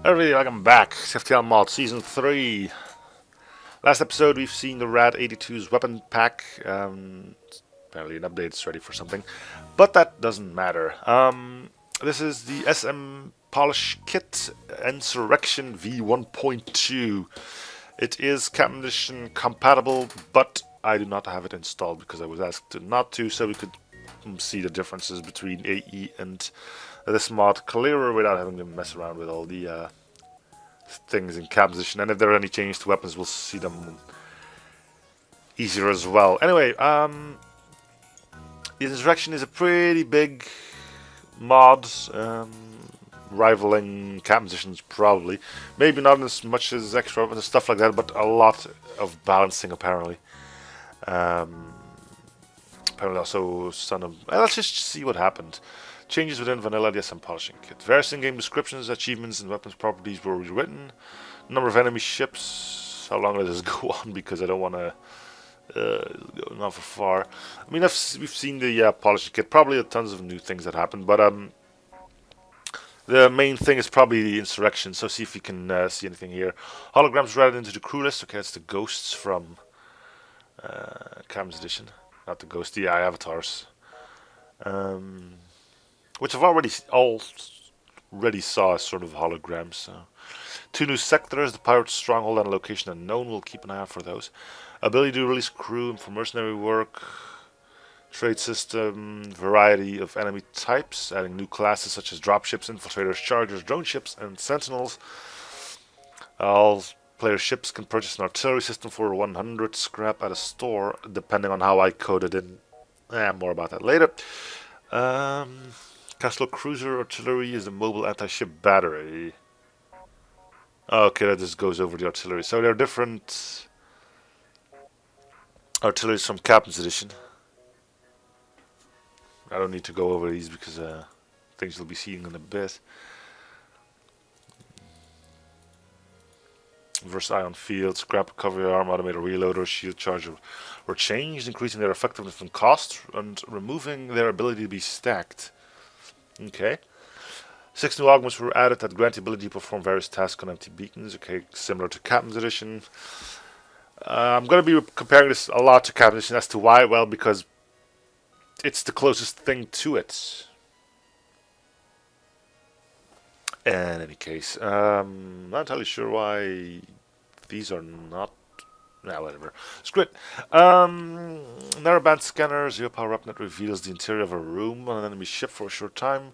Everybody, welcome back. It's FTL mod season 3. Last episode, we've seen the Rad 82's weapon pack. Apparently, an update's ready for something, but that doesn't matter. This is the SM Polish Kit Insurrection V1.2. It is Captain compatible, but I do not have it installed because I was asked not to, so we could see the differences between AE and this mod clearer without having to mess around with all the things in cap position. And if there are any changes to weapons, we'll see them easier as well. Anyway, the Insurrection is a pretty big mod, rivaling cap positions probably. Maybe not as much as extra weapons and stuff like that, but a lot of balancing apparently. Apparently also son of... let's just see what happened. Changes within vanilla DSM polishing kit. Various in-game descriptions, achievements, and weapons properties were rewritten. Number of enemy ships. How long does this go on? Because I don't want to go on for far. I mean, we've seen the polishing kit. Probably tons of new things that happened, but the main thing is probably the Insurrection. So see if you can see anything here. Holograms added into the crew list. Okay, that's the ghosts from Cam's edition. Not the ghosts, the avatars. Which I've already saw as sort of holograms. So. 2 new sectors, the Pirate's Stronghold and a location unknown. We'll keep an eye out for those. Ability to release crew for mercenary work. Trade system, variety of enemy types, adding new classes such as dropships, infiltrators, chargers, drone ships, and sentinels. All player ships can purchase an artillery system for 100 scrap at a store, depending on how I code it in. More about that later. Castle Cruiser Artillery is a mobile anti-ship battery. Okay, that just goes over the artillery. So there are different artilleries from Captain's Edition. I don't need to go over these because things you'll be seeing in a bit. Verse ion field, scrap recovery arm, automated reloader, shield charger were changed, increasing their effectiveness and cost and removing their ability to be stacked. Okay. 6 new augments were added that grant the ability to perform various tasks on empty beacons. Okay, similar to Captain's Edition. I'm going to be comparing this a lot to Captain's Edition. As to why? Well, because it's the closest thing to it. In any case, not entirely sure why these are not. Nah, whatever. Screw it. Narrowband scanner, zero power upnet reveals the interior of a room on an enemy ship for a short time.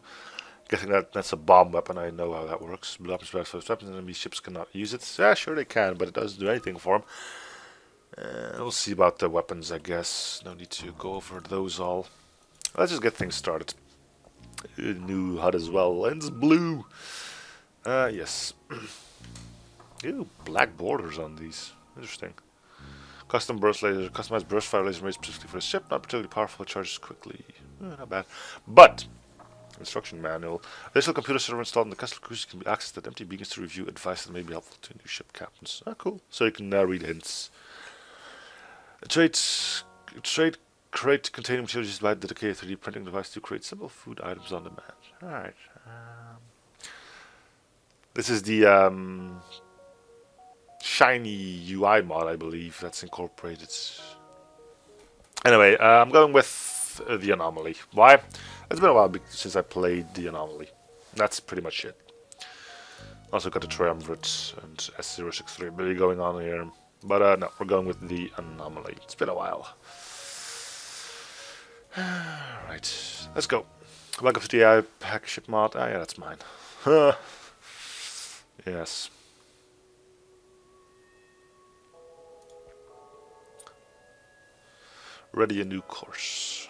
Guessing that's a bomb weapon. I know how that works. Blue weapons, weapons, enemy ships cannot use it. Yeah, sure they can, but it doesn't do anything for them. We'll see about the weapons, I guess. No need to go over those all. Let's just get things started. New HUD as well. Lens blue. Yes. Ew, black borders on these. Interesting. Custom burst laser, customized burst fire laser made specifically for the ship, not particularly powerful, charges quickly. Not bad. But, instruction manual. Additional computer server installed in the Castle Cruiser can be accessed at empty beacons to review advice that may be helpful to new ship captains. Cool. So you can read hints. A trade crate containing materials used by a dedicated 3D printing device to create simple food items on demand. Alright. This is the shiny UI mod, I believe, that's incorporated. Anyway, I'm going with the Anomaly. Why? It's been a while since I played the Anomaly. That's pretty much it. Also got the Triumvirate and S063 ability going on here. But no, we're going with the Anomaly. It's been a while. Alright, let's go. Welcome to the AI pack ship mod. Yeah, that's mine. Yes. Ready a new course.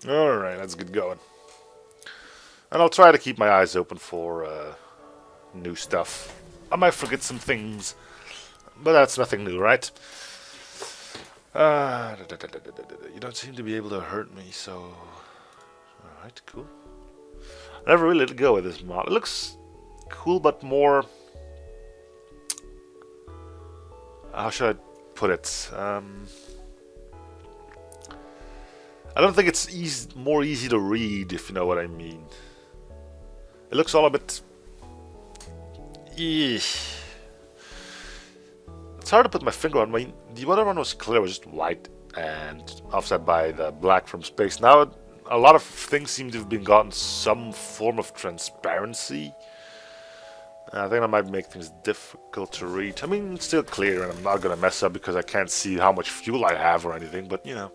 Alright, let's get going. And I'll try to keep my eyes open for new stuff. I might forget some things, but that's nothing new, right? You don't seem to be able to hurt me, so... Alright, cool. I never really let go with this mod. It looks cool, but more... How should I put it? I don't think it's more easy to read, if you know what I mean. It looks all a bit... Eesh. It's hard to put my finger on. I mean, the other one was clear, it was just white and offset by the black from space. Now, a lot of things seem to have been gotten some form of transparency. I think that might make things difficult to read. I mean, it's still clear, and I'm not going to mess up because I can't see how much fuel I have or anything, but, you know.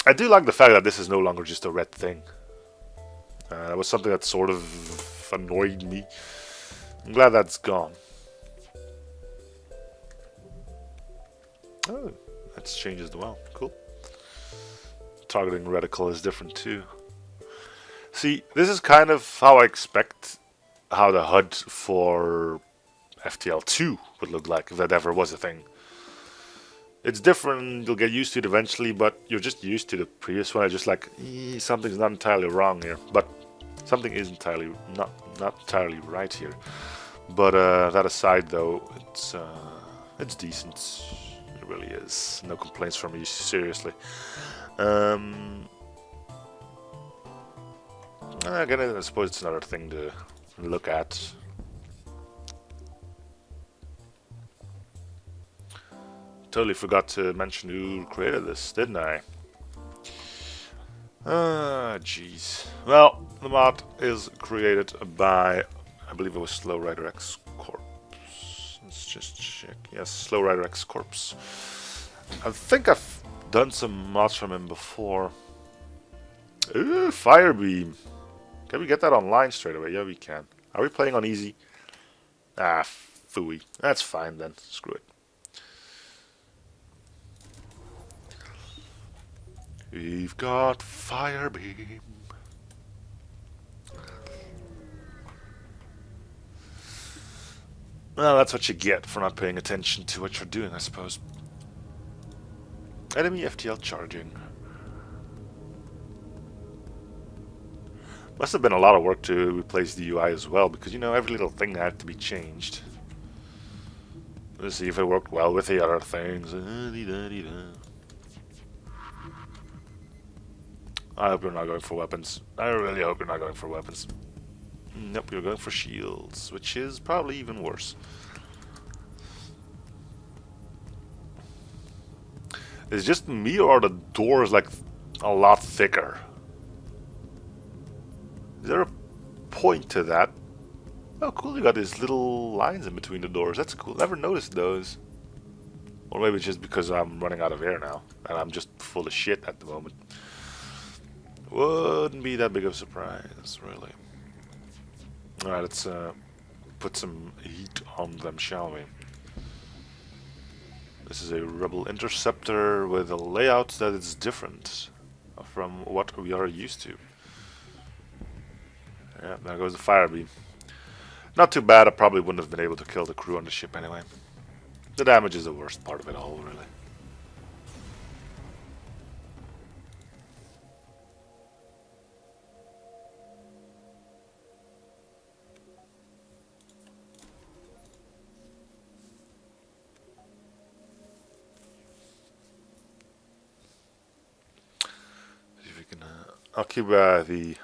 I do like the fact that this is no longer just a red thing. That was something that sort of annoyed me. I'm glad that's gone. Oh, that's changed as well. Cool. Targeting reticle is different too. See, this is kind of how I expect how the HUD for FTL 2 would look like, if that ever was a thing. It's different, you'll get used to it eventually, but you're just used to the previous one. I just like, something's not entirely wrong here, but something is entirely not entirely right here. But that aside, though, it's decent. It really is. No complaints from me, seriously. Again, I suppose it's another thing to look at. Totally forgot to mention who created this, didn't I? Jeez. Well, the mod is created by, I believe it was Slow Rider X Corp. Let's just check. Yes, Slow Rider X Corp. I think I've done some mods from him before. Ooh, Firebeam. Can we get that online straight away? Yeah, we can. Are we playing on easy? Ah, phooey. That's fine then. Screw it. We've got Firebeam. Well, that's what you get for not paying attention to what you're doing, I suppose. Enemy FTL charging. Must have been a lot of work to replace the UI as well, because, you know, every little thing had to be changed. Let's see if it worked well with the other things. I hope you're not going for weapons. I really hope you're not going for weapons. Nope, you're going for shields, which is probably even worse. Is it just me, or are the doors like a lot thicker? Is there a point to that? Oh cool, you got these little lines in between the doors. That's cool. Never noticed those. Or maybe it's just because I'm running out of air now, and I'm just full of shit at the moment. Wouldn't be that big of a surprise, really. Alright, let's put some heat on them, shall we? This is a Rebel Interceptor with a layout that is different from what we are used to. Yeah, there goes the Firebeam. Not too bad, I probably wouldn't have been able to kill the crew on the ship anyway. The damage is the worst part of it all, really. See if we can. I'll keep the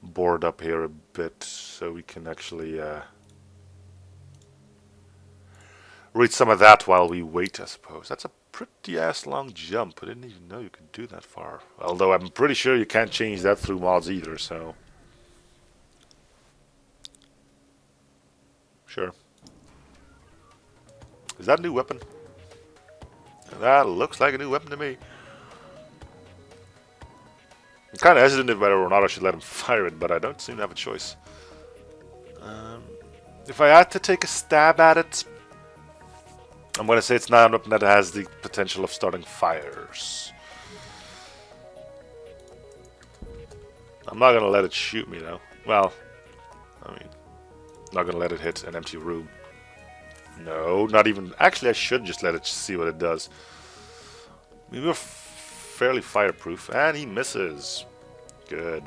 board up here a bit so we can actually read some of that while we wait, I suppose. That's a pretty ass long jump. I didn't even know you could do that far. Although I'm pretty sure you can't change that through mods either, so. Sure. Is that a new weapon? That looks like a new weapon to me. I'm kind of hesitant whether or not I should let him fire it, but I don't seem to have a choice. If I had to take a stab at it, I'm going to say it's not a weapon that has the potential of starting fires. I'm not going to let it shoot me, though. Well, I mean, not going to let it hit an empty room. No, not even... Actually, I should just let it see what it does. I mean, we're fairly fireproof, and he misses. Good.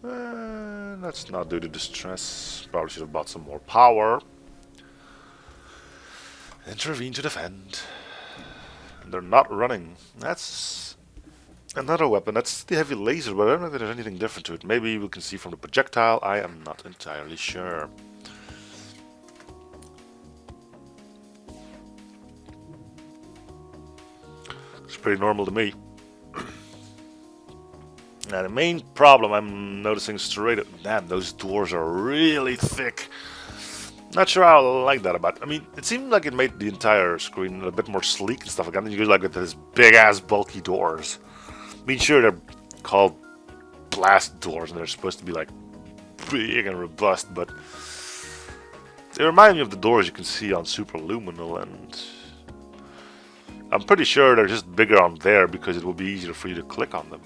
Let's not do the distress. Probably should have bought some more power. Intervene to defend. And they're not running. That's another weapon. That's the heavy laser, but I don't know if there's anything different to it. Maybe we can see from the projectile. I am not entirely sure. It's pretty normal to me. Now the main problem I'm noticing straight up, damn, those doors are really thick. Not sure how I like that about. I mean, it seemed like it made the entire screen a bit more sleek and stuff like that. And you get like with these big ass bulky doors. I mean, sure they're called blast doors and they're supposed to be like big and robust, but they remind me of the doors you can see on Superluminal, and I'm pretty sure they're just bigger on there because it will be easier for you to click on them.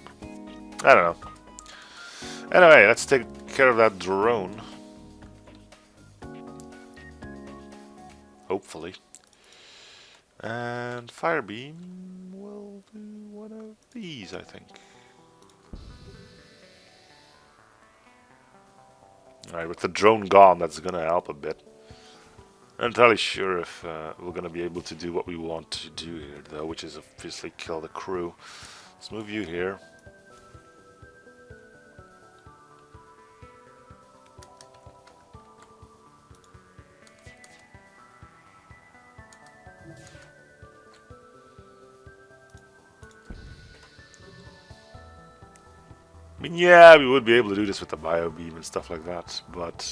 I don't know. Anyway, let's take care of that drone. Hopefully. And Firebeam will do one of these, I think. Alright, with the drone gone, that's gonna help a bit. I'm not entirely sure if we're gonna be able to do what we want to do here, though, which is obviously kill the crew. Let's move you here. I mean, yeah, we would be able to do this with the bio beam and stuff like that, but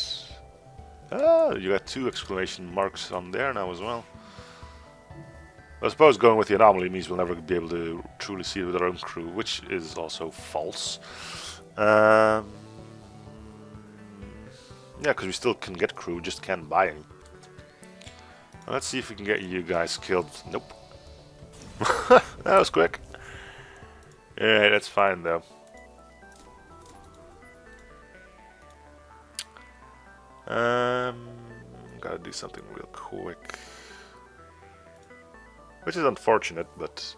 you got 2 exclamation marks on there now as well. I suppose going with the anomaly means we'll never be able to truly see it with our own crew, which is also false. Yeah, because we still can get crew, just can't buy any. Let's see if we can get you guys killed. Nope. That was quick. Yeah, that's fine though. Gotta do something real quick, which is unfortunate, but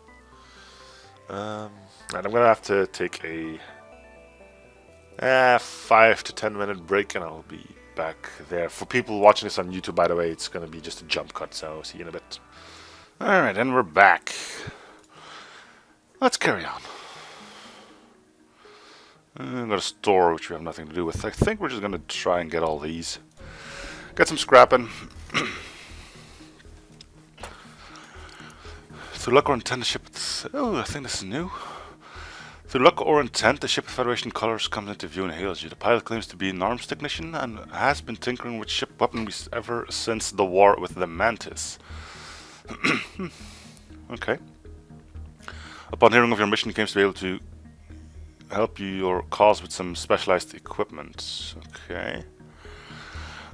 and I'm gonna have to take a 5 to 10 minute break, and I'll be back there. For people watching this on YouTube, by the way, it's gonna be just a jump cut, so see you in a bit. Alright, and we're back. Let's carry on. I've got a store which we have nothing to do with. I think we're just going to try and get all these. Get some scrapping. Through luck or intent, the ship... Oh, I think this is new. Through luck or intent, the ship of Federation colors comes into view and hails you. The pilot claims to be an arms technician and has been tinkering with ship weaponry ever since the war with the Mantis. Okay. Upon hearing of your mission, he claims to be able to help you your cause with some specialized equipment. Okay.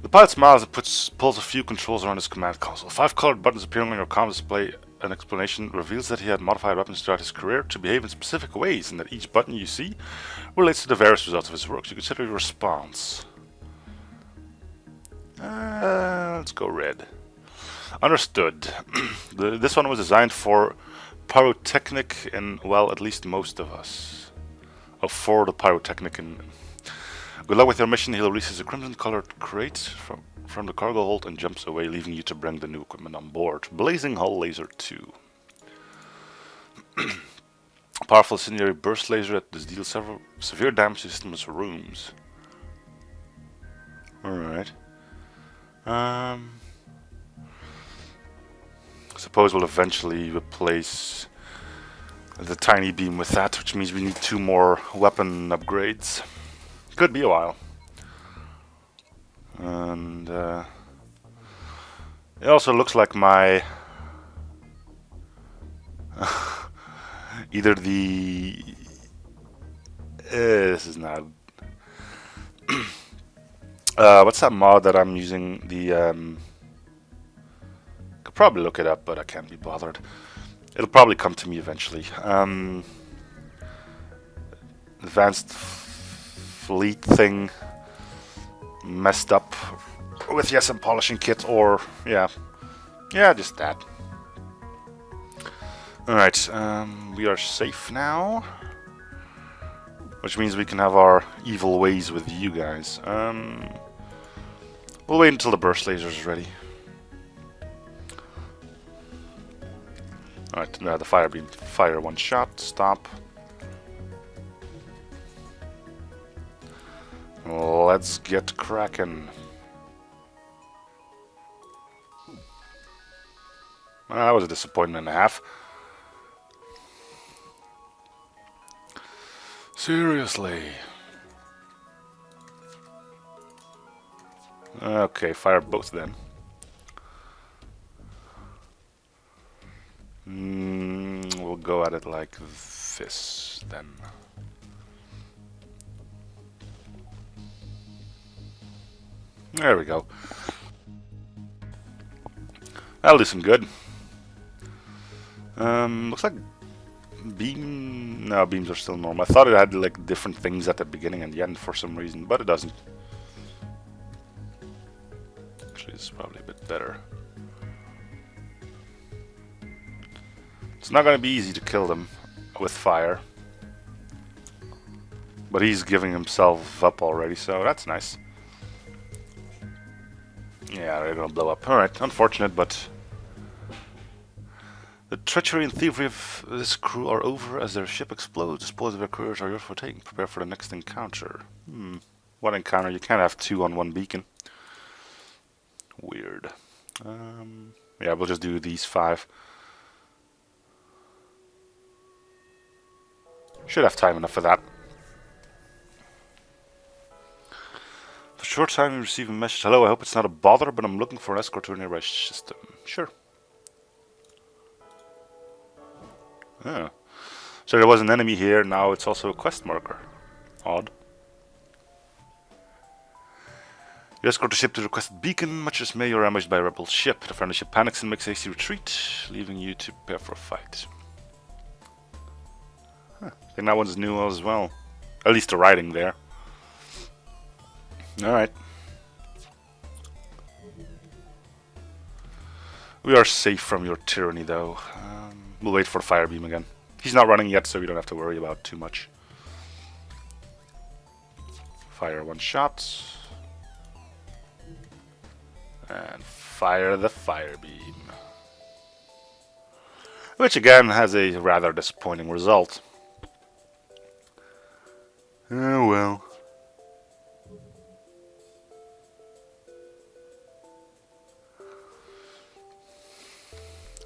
The pilot smiles and pulls a few controls around his command console. 5 colored buttons appearing on your comm display. An explanation reveals that he had modified weapons throughout his career to behave in specific ways, and that each button you see relates to the various results of his work. So you consider your response. Let's go red. Understood. This one was designed for pyrotechnic, and well, at least most of us. For the pyrotechnic. And good luck with your mission. He releases a crimson-colored crate from the cargo hold and jumps away, leaving you to bring the new equipment on board. Blazing Hull Laser 2. Powerful incendiary burst laser that deals severe damage to systems rooms. Alright. I suppose we'll eventually replace the tiny beam with that, which means we need 2 more weapon upgrades. Could be a while. And it also looks like my either the this is not what's that mod that I'm using? The could probably look it up, but I can't be bothered. It'll probably come to me eventually. Advanced fleet thing messed up with the SM polishing kit, or yeah, just that. Alright, we are safe now. which means we can have our evil ways with you guys. We'll wait until the burst laser is ready. Alright, now the fire beam. Fire one shot, stop. Let's get cracking. That was a disappointment and a half. Seriously. Okay, fire both then. We'll go at it like this then. There we go. That'll do some good. Looks like beam. No, beams are still normal. I thought it had like different things at the beginning and the end for some reason, but it doesn't. Actually, it's probably a bit better. It's not gonna be easy to kill them with fire, but he's giving himself up already, so that's nice. Yeah, they're gonna blow up. Alright, unfortunate, but the treachery and thievery of this crew are over as their ship explodes. Spoils of their couriers are yours for taking. Prepare for the next encounter. What encounter? You can't have two on one beacon. Weird. Yeah, we'll just do these 5. Should have time enough for that. For a short time you receive a message. Hello, I hope it's not a bother, but I'm looking for an escort to a nearby system. Sure. Oh. So there was an enemy here, now it's also a quest marker. Odd. You escort the ship to the requested beacon. Much dismay, you're ambushed by a rebel ship. The friendly ship panics and makes hasty retreat, leaving you to prepare for a fight. Huh. I think that one's new as well. At least the writing there. Alright. We are safe from your tyranny though. We'll wait for the fire beam again. He's not running yet, so we don't have to worry about too much. Fire one shot. And fire the fire beam. Which again has a rather disappointing result. Oh well.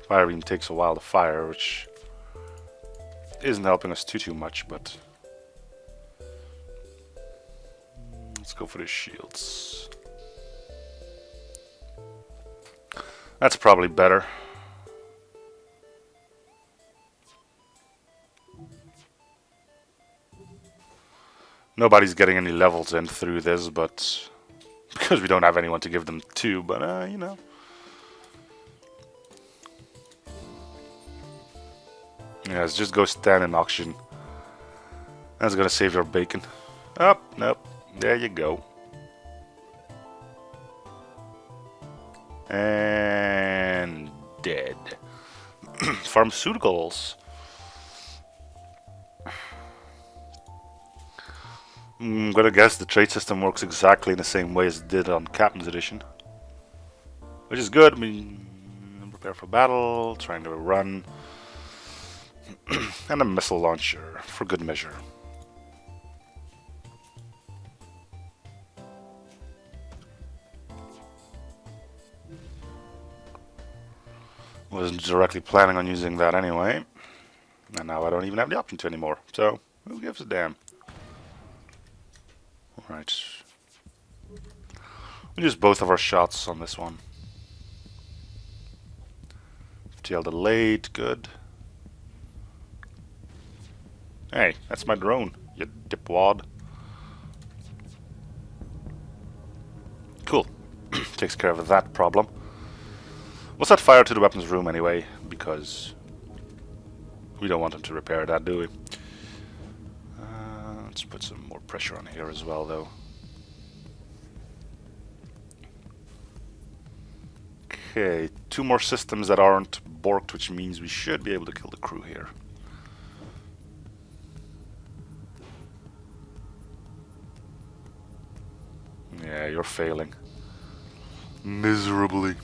Fire beam takes a while to fire, which isn't helping us too much, but let's go for the shields. That's probably better. Nobody's getting any levels in through this, but because we don't have anyone to give them to, but you know. Yes, just go stand in auction. That's gonna save your bacon. Oh, nope. There you go. And dead. Pharmaceuticals. I'm gonna guess the trade system works exactly in the same way as it did on Captain's Edition. Which is good. I mean, prepare for battle, trying to run. And a missile launcher, for good measure. Wasn't directly planning on using that anyway. And now I don't even have the option to anymore. So, who gives a damn? Alright. We'll use both of our shots on this one. FTL delayed, good. Hey, that's my drone, you dipwad. Cool. Takes care of that problem. We'll set fire to the weapons room anyway, because we don't want them to repair that, do we? Let's put some more pressure on here as well, though. Okay, 2 more systems that aren't borked, which means we should be able to kill the crew here. you're failing. Miserably.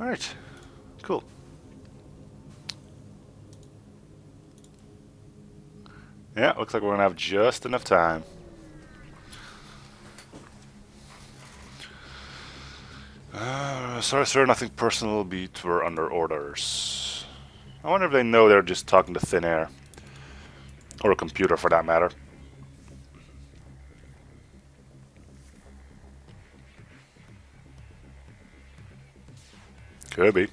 Alright. Cool. Yeah, looks like we're gonna have just enough time. Sorry sir, nothing personal, beat, we're under orders. I wonder if they know they're just talking to thin air. Or a computer for that matter. Could be.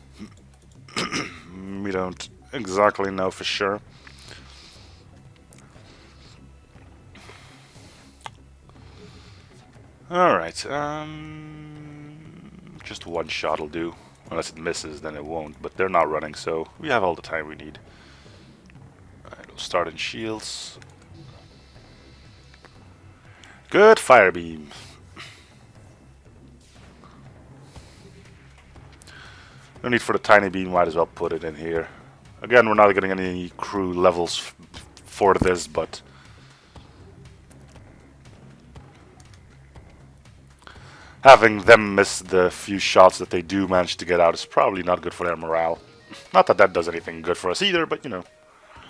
We don't exactly know for sure. Alright, just one shot will do. Unless it misses, then it won't. But they're not running, so we have all the time we need. Alright, we'll start in shields. Good fire beam. No need for the tiny beam, might as well put it in here. Again, we're not getting any crew levels for this, but having them miss the few shots that they do manage to get out is probably not good for their morale. Not that that does anything good for us either, but you know.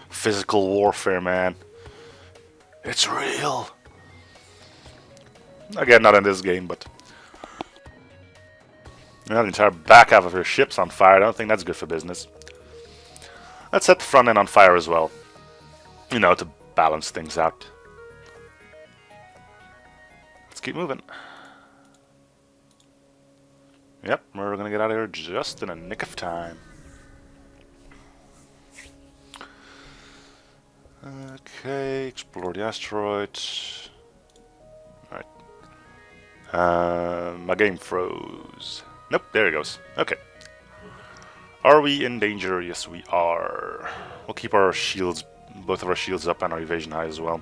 Physical warfare, man. It's real. Again, not in this game, but you have the entire back half of your ship's on fire. I don't think that's good for business. Let's set the front end on fire as well. You know, to balance things out. Let's keep moving. Yep, we're gonna get out of here just in a nick of time. Okay, explore the asteroid. Alright. My game froze. Nope, there it goes. Okay. Are we in danger? Yes, we are. We'll keep our shields, both of our shields up and our evasion high as well.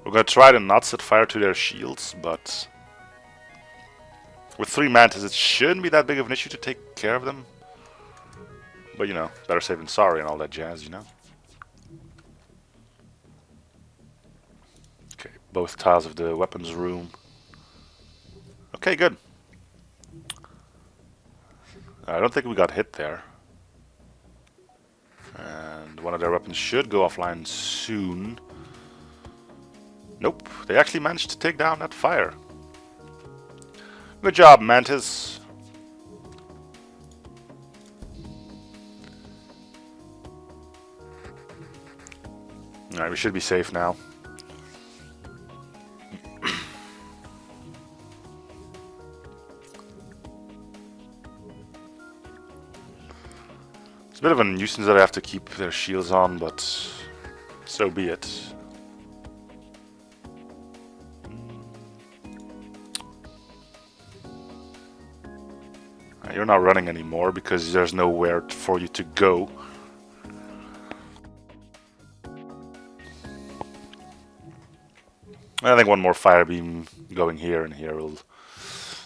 We're gonna try to not set fire to their shields, but with 3 mantis, it shouldn't be that big of an issue to take care of them. But you know, better safe than sorry and all that jazz, you know. Okay, both tiles of the weapons room. Okay, good. I don't think we got hit there. And one of their weapons should go offline soon. Nope, they actually managed to take down that fire. Good job, Mantis. Alright, we should be safe now. It's a bit of a nuisance that I have to keep their shields on, but so be it. You're not running anymore because there's nowhere for you to go. I think one more fire beam going here and here will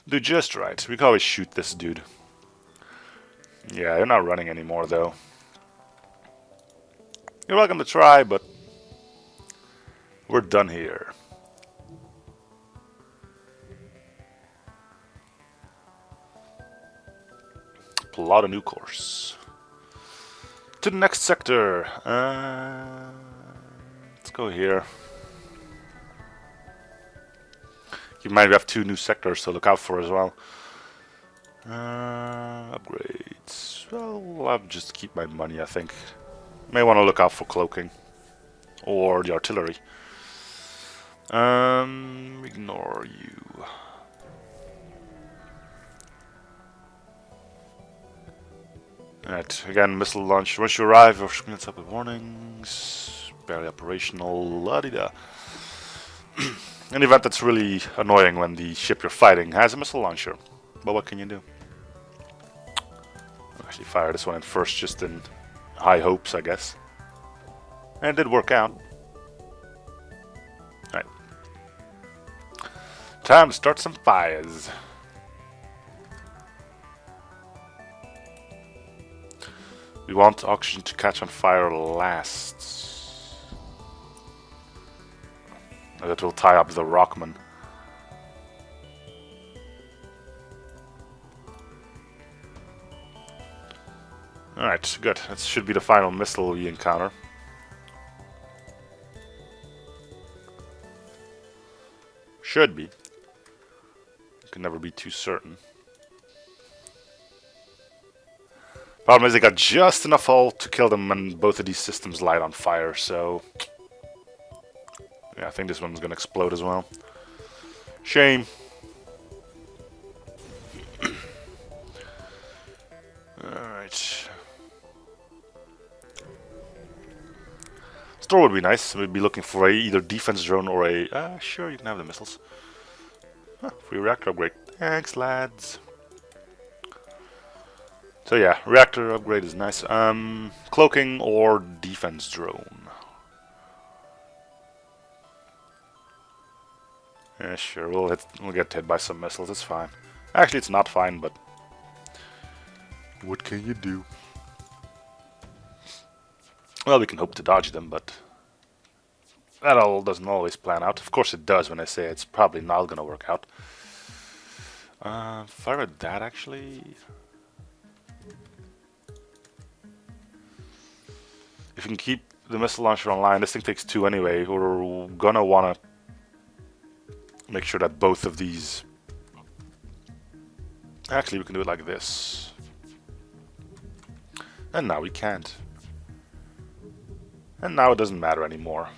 do just right. We can always shoot this dude. Yeah, you're not running anymore though. You're welcome to try, but we're done here. Plot a new course. To the next sector. Let's go here. You might have 2 new sectors to look out for as well. Upgrades. Well, I'll just keep my money, I think. May want to look out for cloaking. Or the artillery. Ignore you. Alright, again, missile launch. Once you arrive, your screen lights up with warnings. Barely operational. La-di-da. An event that's really annoying when the ship you're fighting has a missile launcher. But what can you do? I'll actually fire this one in first, just in high hopes, I guess. And it did work out. Alright. Time to start some fires. We want oxygen to catch on fire last. That will tie up the Rockman. Alright, good. That should be the final missile we encounter. Should be. Can never be too certain. Problem is they got just enough hull to kill them and both of these systems light on fire, so... yeah, I think this one's gonna explode as well. Shame. Alright. Store would be nice. We'd be looking for a either defense drone or a... sure, you can have the missiles. Huh, free reactor upgrade. Thanks, lads. So yeah, reactor upgrade is nice. Cloaking or defense drone. Yeah, sure, we'll get hit by some missiles, it's fine. Actually, it's not fine, but... what can you do? Well, we can hope to dodge them, but... that all doesn't always plan out. Of course it does when I say it's probably not gonna work out. Fire at that, actually... if you can keep the missile launcher online, this thing takes 2 anyway, we're gonna wanna make sure that both of these... actually, we can do it like this. And now we can't. And now it doesn't matter anymore.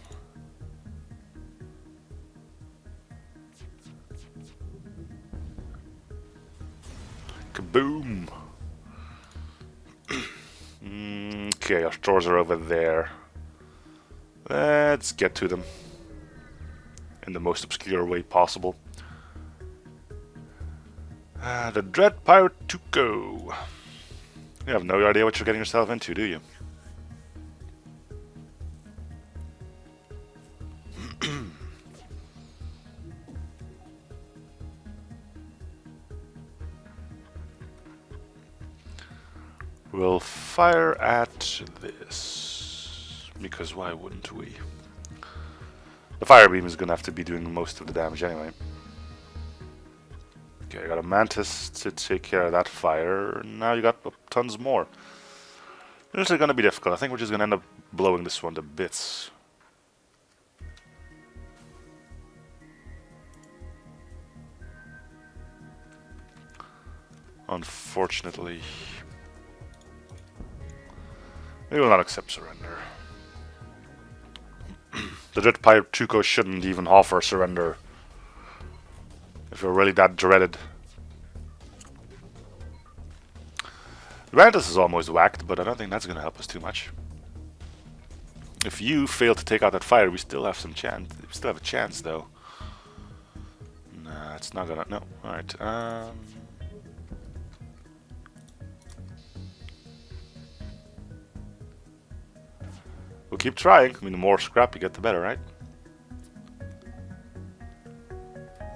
Kaboom! Okay, our stores are over there. Let's get to them in the most obscure way possible. The Dread Pirate Tuco. You have no idea what you're getting yourself into, do you? We'll fire at this, because why wouldn't we? The fire beam is gonna have to be doing most of the damage anyway. Okay, I got a Mantis to take care of that fire. Now you got tons more. This is gonna be difficult. I think we're just gonna end up blowing this one to bits. Unfortunately. We will not accept surrender. The Dread Pirate Tuco shouldn't even offer surrender. If you're really that dreaded. Rantus is almost whacked, but I don't think that's going to help us too much. If you fail to take out that fire, we still have some chance. We still have a chance, though. Nah, it's not gonna... no. Alright, we'll keep trying. I mean, the more scrap you get, the better, right?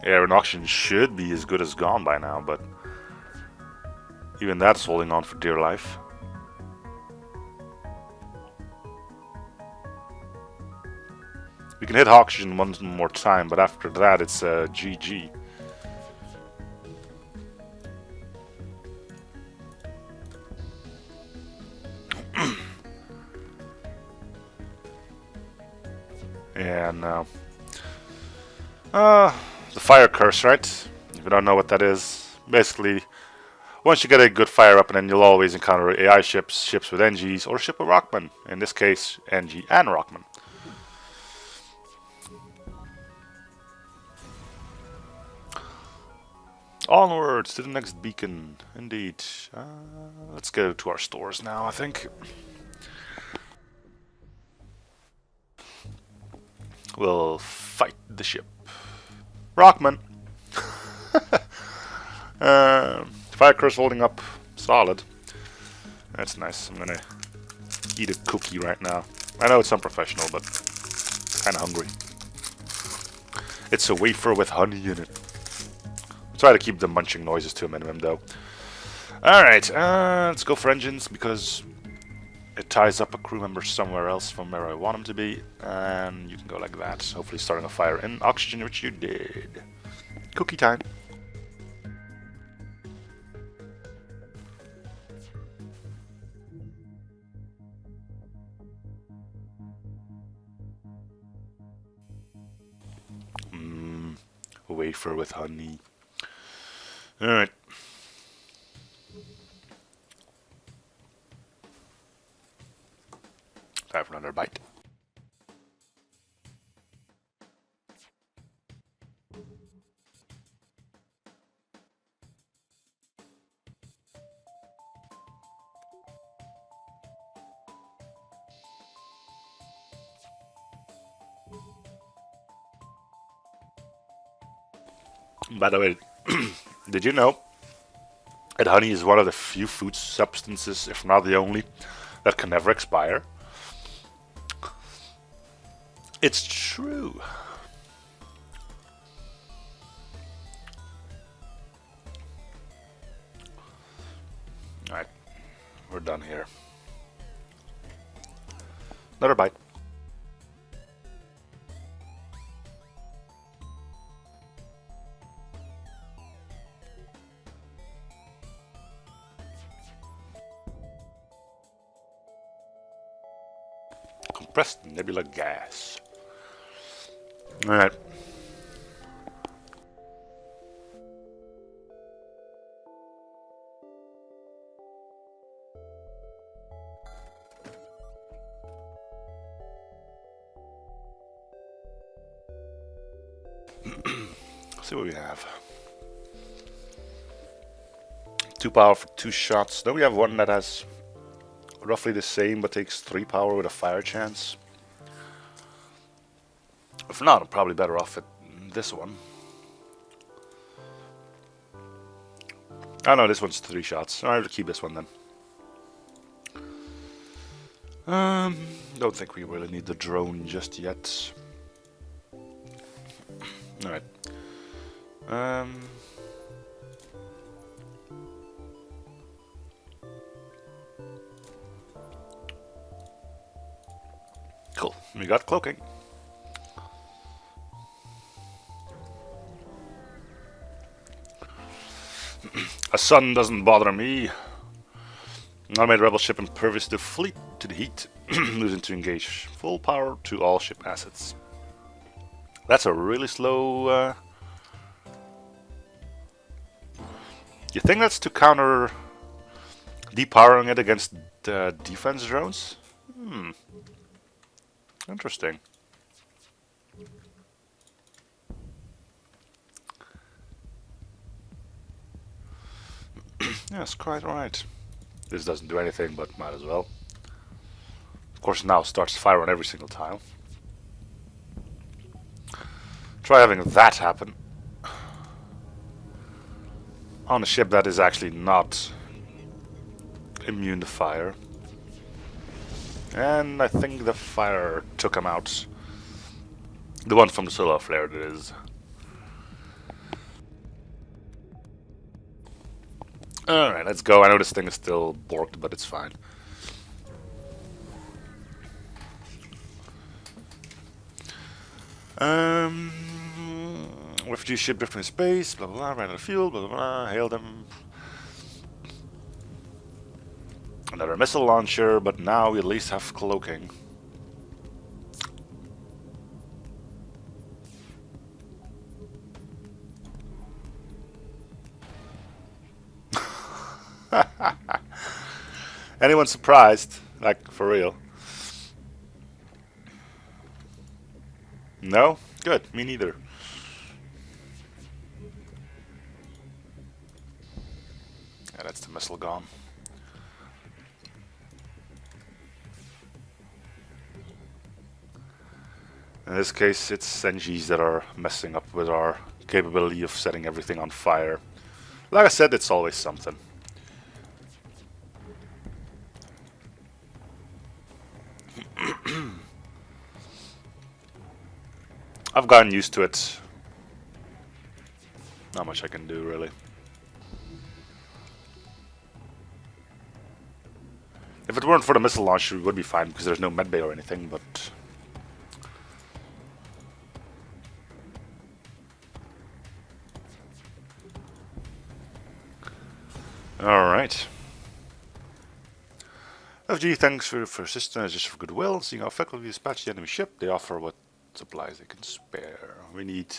Air and auction should be as good as gone by now, but even that's holding on for dear life. We can hit oxygen one more time, but after that it's GG. Yeah, no. The fire curse, right? If you don't know what that is, basically, once you get a good fire up, and then you'll always encounter AI ships, ships with NGs, or a ship with Rockman. In this case, NG and Rockman. Onwards to the next beacon, indeed. Let's go to our stores now, I think. We'll fight the ship. Rockman! Fire curse holding up solid. That's nice. I'm gonna eat a cookie right now. I know it's unprofessional, but kinda hungry. It's a wafer with honey in it. Try to keep the munching noises to a minimum, though. Alright, let's go for engines, because It ties up a crew member somewhere else from where I want him to be, and you can go like that, hopefully starting a fire in oxygen, which you did. Cookie time. Wafer with honey. Alright. Time for another bite. By the way, did you know that honey is one of the few food substances, if not the only, that can never expire? It's true. Alright, we're done here. Another bite. Compressed nebula gas. Alright. See what we have. 2 power for 2 shots. Then we have one that has roughly the same but takes 3 power with a fire chance. If not, I'm probably better off at this one. Oh no, this one's 3 shots. I'll have to keep this one then. Don't think we really need the drone just yet. Alright. Cool. We got cloaking. A sun doesn't bother me. Automated rebel ship impervious to fleet to the heat. Losing to engage full power to all ship assets. That's a really slow. You think that's to counter depowering it against defense drones? Interesting. Yes, quite right. This doesn't do anything, but might as well. Of course, now starts fire on every single tile. Try having that happen on a ship that is actually not immune to fire. And I think the fire took him out. The one from the solar flare, that is. Alright, let's go. I know this thing is still borked, but it's fine. Refugee ship drifting in space, blah blah blah, ran out of fuel, blah blah blah, hailed them. Another missile launcher, but now we at least have cloaking. Anyone surprised? Like, for real? No? Good, me neither. Yeah, that's the missile gone. In this case, it's NGs that are messing up with our capability of setting everything on fire. Like I said, it's always something. I've gotten used to it. Not much I can do, really. If it weren't for the missile launcher, we would be fine because there's no medbay or anything, but... Alright. FG, thanks for assistance, just for goodwill. Seeing how effectively we dispatch the enemy ship, they offer what supplies they can spare. We need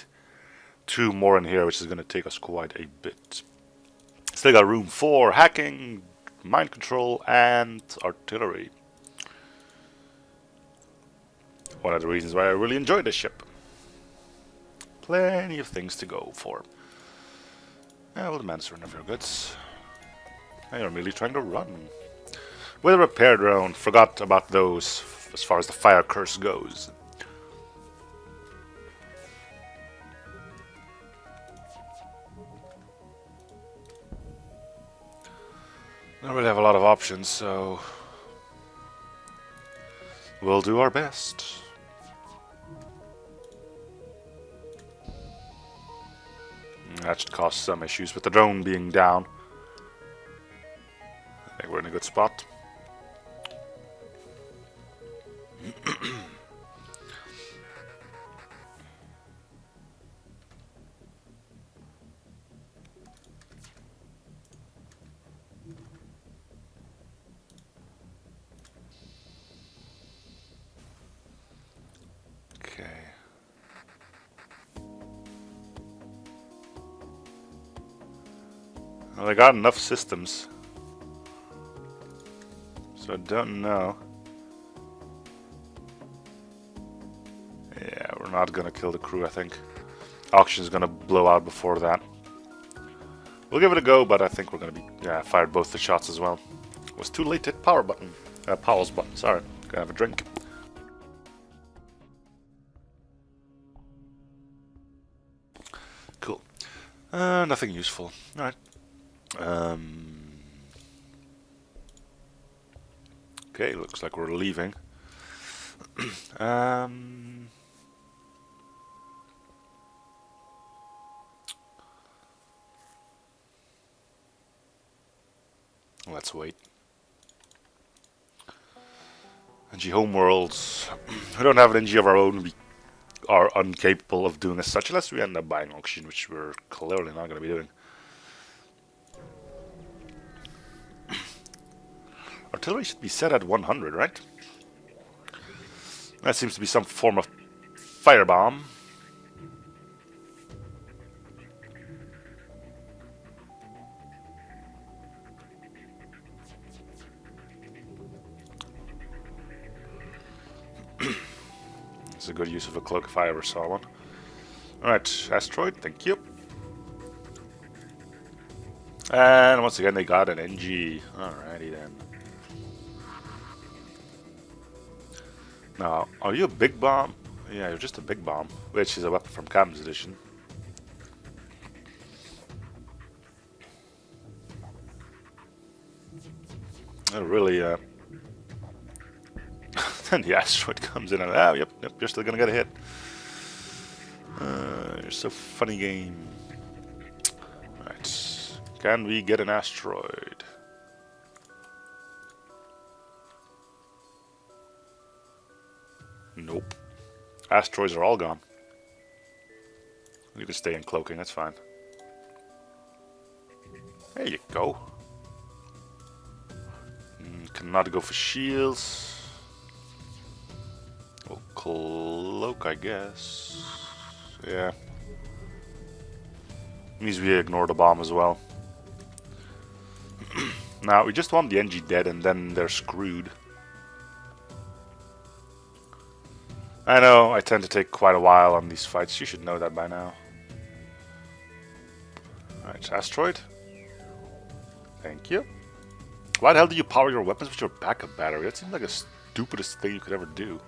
2 more in here, which is going to take us quite a bit. Still got room for hacking, mind control, and artillery. One of the reasons why I really enjoy this ship. Plenty of things to go for. Yeah, we'll demand surrender of your goods. They are merely trying to run. With a repair drone, forgot about those as far as the fire curse goes. Don't really have a lot of options, so we'll do our best. That should cause some issues with the drone being down. I think we're in a good spot. Okay. Well, I got enough systems. So I don't know. Yeah, we're not gonna kill the crew, I think. Auction's gonna blow out before that. We'll give it a go, but I think we're gonna be... Yeah, fired both the shots as well. Was too late to hit power button. Pause button, sorry. Gonna have a drink. Cool. Nothing useful. Alright. Okay, looks like we're leaving. Let's wait. NG Homeworlds. We don't have an NG of our own. We are incapable of doing as such unless we end up buying auction, which we're clearly not going to be doing. Artillery should be set at 100, right? That seems to be some form of firebomb. It's a good use of a cloak if I ever saw one. Alright, asteroid, thank you. And once again they got an NG. Alrighty then. Now, are you a big bomb? Yeah, you're just a big bomb, which is a weapon from Captain's Edition. Really, then the asteroid comes in and, yep, you're still gonna get a hit. You're so funny game. Alright, can we get an asteroid? Nope. Asteroids are all gone. You can stay in cloaking, that's fine. There you go. Cannot go for shields. Well, cloak, I guess. Yeah. Means we ignore the bomb as well. Now, we just want the NG dead and then they're screwed. I know, I tend to take quite a while on these fights. You should know that by now. Alright, asteroid. Thank you. Why the hell do you power your weapons with your backup battery? That seems like the stupidest thing you could ever do.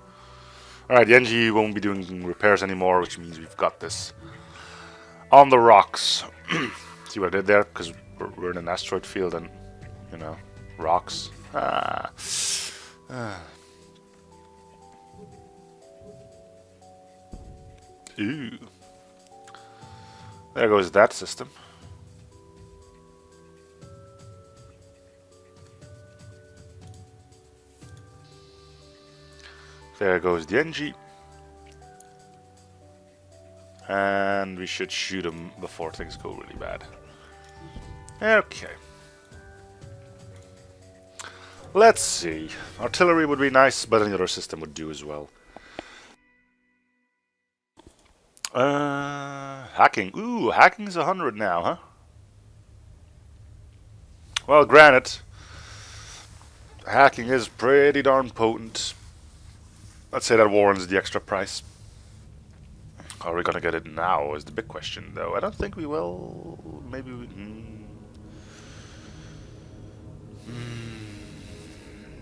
Alright, the NG won't be doing repairs anymore, which means we've got this. On the rocks. See what I did there? Because we're in an asteroid field and, you know, rocks. Ooh. There goes that system. There goes the NG. And we should shoot him before things go really bad. Okay. Let's see. Artillery would be nice, but any other system would do as well. Hacking. Ooh, hacking's 100 now, huh? Well, granted, hacking is pretty darn potent. Let's say that warrants the extra price. Are we gonna get it now is the big question, though. I don't think we will. Maybe we...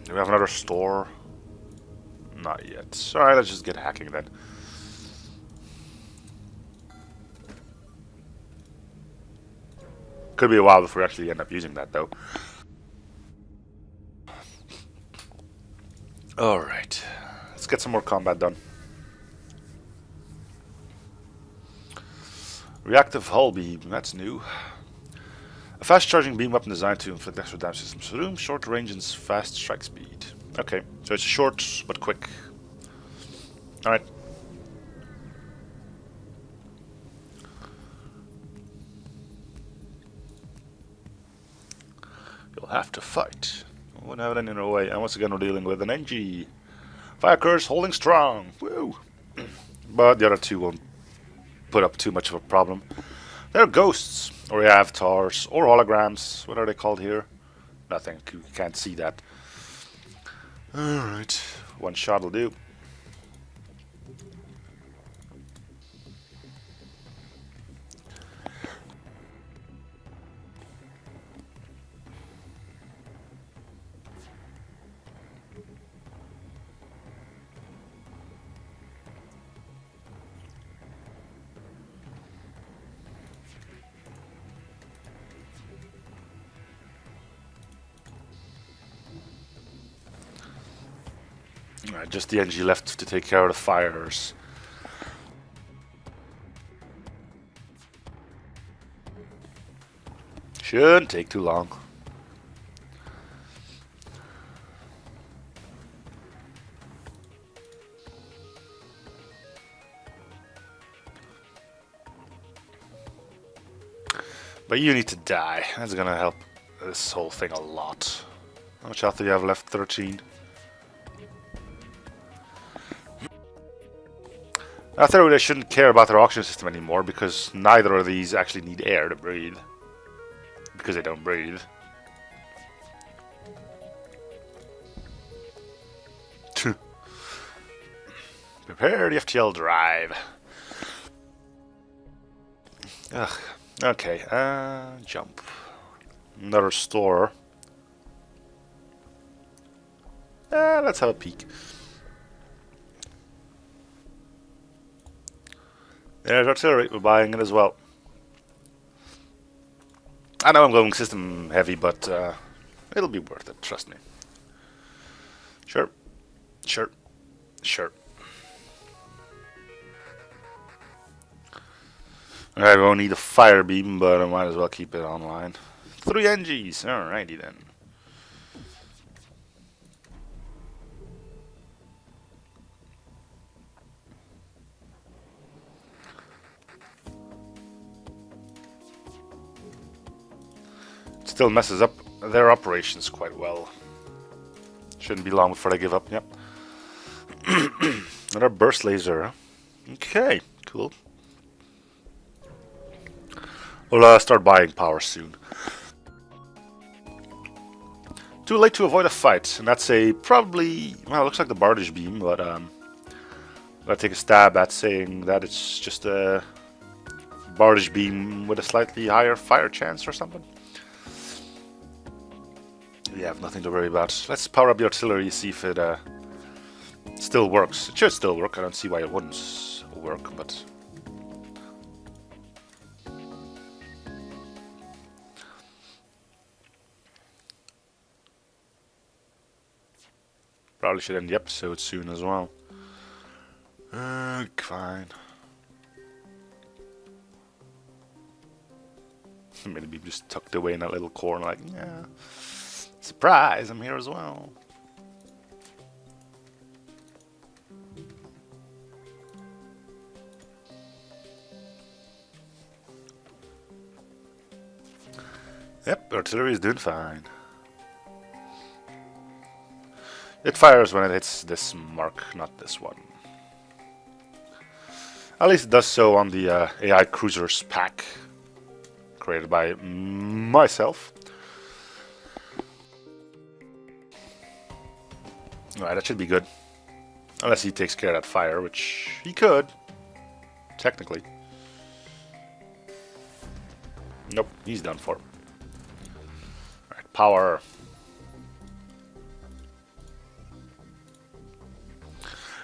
Do we have another store? Not yet. Alright, let's just get hacking then. Could be a while before we actually end up using that, though. Alright. Let's get some more combat done. Reactive hull beam, that's new. A fast charging beam weapon designed to inflict extra damage systems. Zoom, short range and fast strike speed. Okay, so it's short but quick. Alright. You'll have to fight. We won't have it any other way. And once again we're dealing with an NG. Fire curse holding strong. Woo! But the other two won't put up too much of a problem. They're ghosts, or avatars, or holograms. What are they called here? Nothing. You can't see that. Alright. One shot will do. Just the NG left to take care of the fires. Shouldn't take too long. But you need to die. That's gonna help this whole thing a lot. How much health do you have left? 13. I thought I shouldn't care about their oxygen system anymore because neither of these actually need air to breathe. Because they don't breathe. Prepare the FTL drive. Ugh. Okay, jump. Another store. Let's have a peek. There's artillery, we're buying it as well. I know I'm going system heavy, but it'll be worth it, trust me. Sure. Sure. Sure. Alright, we won't need a fire beam, but I might as well keep it online. 3 NGs, alrighty then. Still messes up their operations quite well. Shouldn't be long before they give up, yep. Another burst laser. Okay, cool. We'll start buying power soon. Too late to avoid a fight, and that's a probably, well, it looks like the barrage beam, but I'll take a stab at saying that it's just a barrage beam with a slightly higher fire chance or something. We have nothing to worry about. Let's power up the artillery, see if it still works. It should still work. I don't see why it wouldn't work, but probably should end the episode soon as well. Fine. Maybe just tucked away in that little corner, like, yeah. Surprise, I'm here as well. Yep, artillery is doing fine. It fires when it hits this mark, not this one. At least it does so on the AI Cruisers pack created by myself. Alright, that should be good. Unless he takes care of that fire, which he could, technically. Nope, he's done for. Alright, power.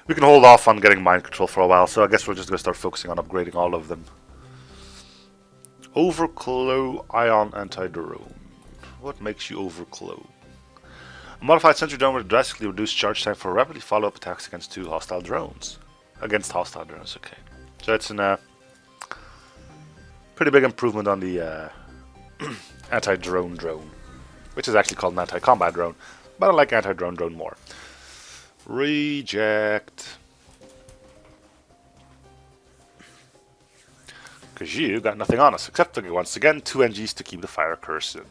We can hold off on getting mind control for a while, so I guess we're just going to start focusing on upgrading all of them. Overclow ion anti-drone. What makes you overclow? A modified sentry drone with drastically reduced charge time for rapidly follow-up attacks against two hostile drones. Against hostile drones, okay. So it's a pretty big improvement on the anti-drone drone, which is actually called an anti-combat drone, but I like anti-drone drone more. Reject. Because you got nothing on us, except once again 2 NGs to keep the fire curse in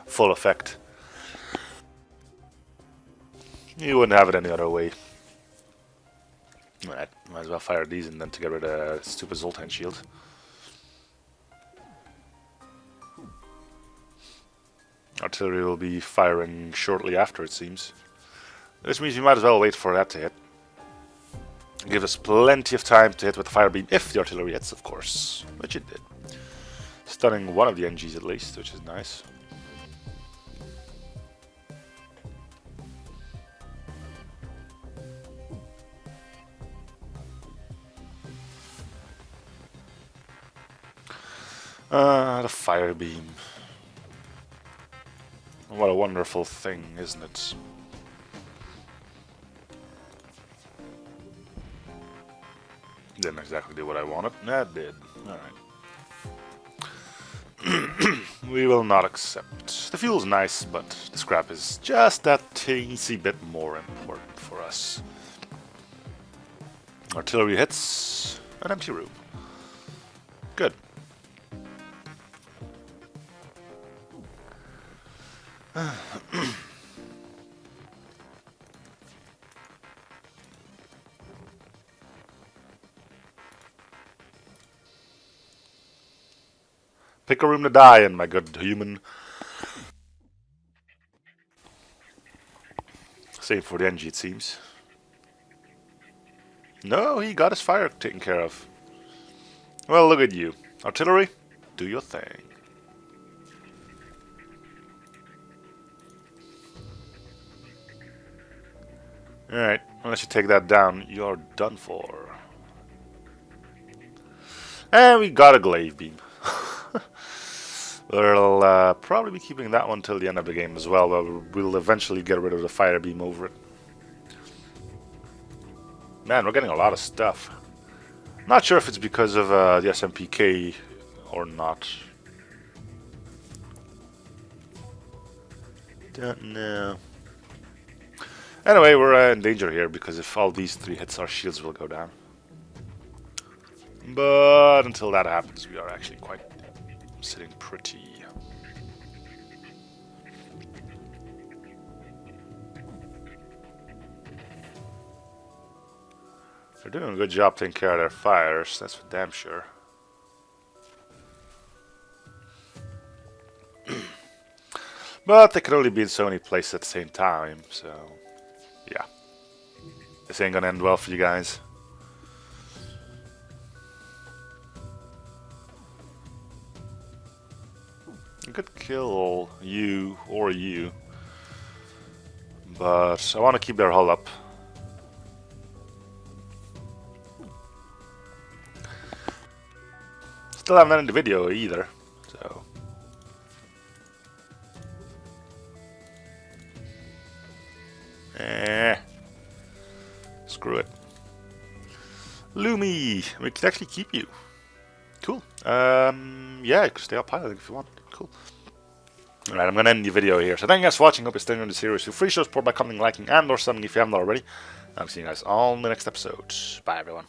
full effect. You wouldn't have it any other way. Alright, might as well fire these and then to get rid of stupid Zoltan shield. Artillery will be firing shortly after, it seems. This means we might as well wait for that to hit. Give us plenty of time to hit with the fire beam if the artillery hits, of course. Which it did. Stunning one of the NGs at least, which is nice. The fire beam. What a wonderful thing, isn't it? Didn't exactly do what I wanted. That did. Alright. We will not accept. The fuel's nice, but the scrap is just that teensy bit more important for us. Artillery hits. An empty room. Good. Pick a room to die in, my good human. Same for the NG, it seems. No, he got his fire taken care of. Well, look at you. Artillery, do your thing. Alright, unless you take that down, you're done for. And we got a glaive beam. We'll probably be keeping that one till the end of the game as well, but we'll eventually get rid of the fire beam over it. Man, we're getting a lot of stuff. Not sure if it's because of the SMPK or not. Don't know. Anyway, we're in danger here because if all these 3 hits, our shields will go down. But until that happens, we are actually quite sitting pretty. They're doing a good job taking care of their fires, that's for damn sure. But they can only be in so many places at the same time, so yeah. This ain't gonna end well for you guys. I could kill you or you, but I want to keep their hull up. Still haven't ended the video either, so. Screw it. Lumi! We can actually keep you. Cool. Yeah, you can stay up piloting if you want. Cool. Alright, I'm gonna end the video here. So thank you guys for watching. Hope you're staying on the series. Feel free to show support by commenting, liking, and or subbing if you haven't already. I'll see you guys on the next episode. Bye everyone.